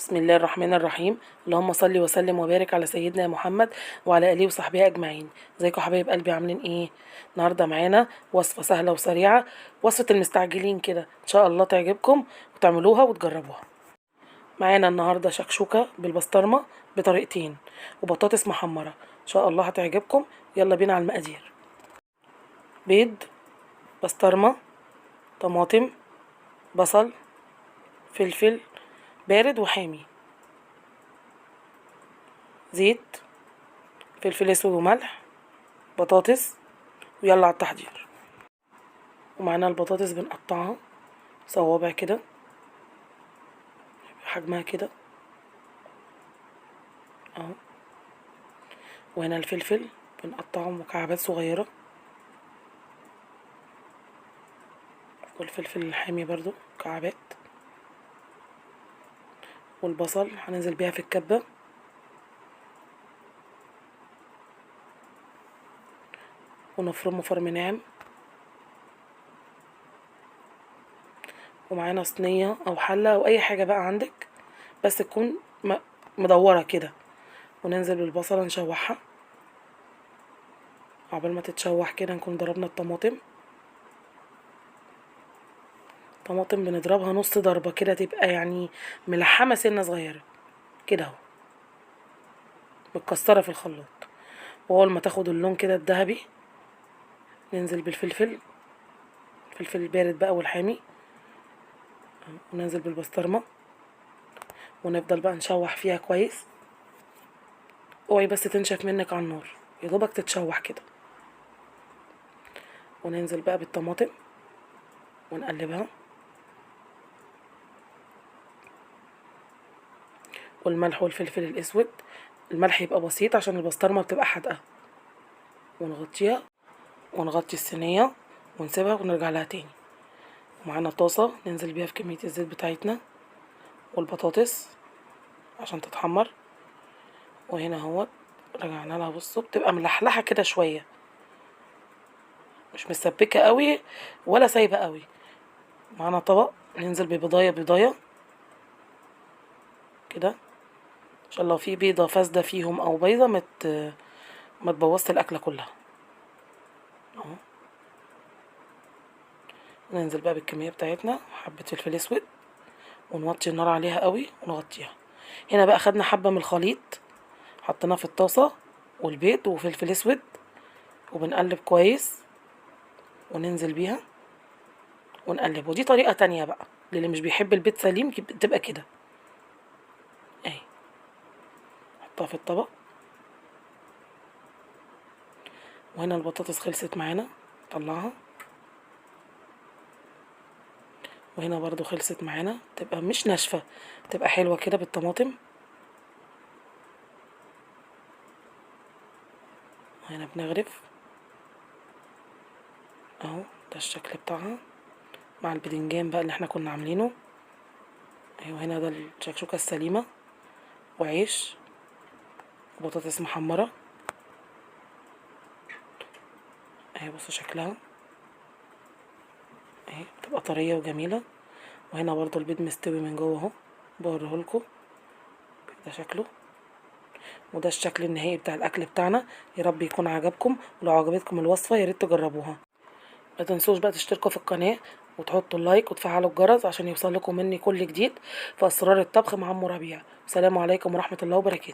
بسم الله الرحمن الرحيم. اللهم صل وسلم وبارك على سيدنا محمد وعلى اله وصحبه اجمعين. ازيكم حبايب قلبي، عاملين ايه؟ النهارده معانا وصفه سهله وسريعه، وصفه المستعجلين كده، ان شاء الله تعجبكم وتعملوها وتجربوها. معانا النهارده شكشوكه بالبسطرمه بطريقتين، وبطاطس محمره، ان شاء الله هتعجبكم. يلا بينا على المقادير. بيض، بسطرمه، طماطم، بصل، فلفل بارد وحامي، زيت، فلفل اسود وملح، بطاطس، ويلا على التحضير. ومعانا البطاطس بنقطعها صوابع كده، حجمها كده اهو. وهنا الفلفل بنقطعه مكعبات صغيرة، والفلفل الحامي برضو مكعبات، والبصل هننزل بيها في الكبة، ونفرمه فرم ناعم. ومعانا صينية او حلة او اي حاجة بقى عندك، بس تكون مدورة كده، وننزل بالبصلة نشوحها. عقبال ما تتشوح كده نكون ضربنا الطماطم. طماطم بنضربها نص ضربة كده، تبقى يعني ملحمة سنة صغيرة كده اهو، متكسرة في الخلاط. واول ما تاخد اللون كده الذهبي ننزل بالفلفل، الفلفل البارد بقى والحامي، وننزل بالبسطرمة، ونفضل بقى نشوح فيها كويس. اوعي بس تنشف منك على النار، يا دوبك تتشوح كده. وننزل بقى بالطماطم ونقلبها، والملح والفلفل الاسود. الملح يبقى بسيط عشان البسطرمه بتبقى حادقه. ونغطيها ونغطي الصينيه ونسيبها ونرجع لها تاني. ومعانا طاسه ننزل بيها في كميه الزيت بتاعتنا، والبطاطس عشان تتحمر. وهنا اهوت رجعنا لها، بصوا بتبقى ملحلحه كده شويه، مش مسبكه قوي ولا سايبه قوي. معانا طبق ننزل ببضايه بضايه كده، عشان لو في بيضه فاسده فيهم او بيضه ما تبوظش الاكله كلها اهو. ننزل بقى بالكميه بتاعتنا، حبه فلفل اسود، ونوطي النار عليها قوي ونغطيها. هنا بقى خدنا حبه من الخليط حطيناه في الطاسه، والبيض وفلفل اسود، وبنقلب كويس وننزل بيها ونقلب. ودي طريقه تانية بقى للي مش بيحب البيض سليم، تبقى كده اهي. نحطها في الطبق. وهنا البطاطس خلصت معانا، طلعها. وهنا برضو خلصت معانا، تبقى مش ناشفه، تبقى حلوه كده بالطماطم. وهنا بنغرف اهو، ده الشكل بتاعها مع البدنجان بقى اللي احنا كنا عاملينه. ايوه هنا ده الشكشوكه السليمه، وعيش، وبطاطس محمره اهي. بصوا شكلها اهي، بتبقى طريه وجميله. وهنا برضو البيض مستوي من جوه اهو، بوريهولكوا ده شكله. وده الشكل النهائي بتاع الاكل بتاعنا. يا رب يكون عجبكم، ولو عجبتكم الوصفه يا ريت تجربوها. ما تنسوش بقى تشتركوا في القناه وتحطوا اللايك وتفعلوا الجرس عشان يوصل لكم مني كل جديد في اسرار الطبخ مع ام ربيع. السلام عليكم ورحمه الله وبركاته.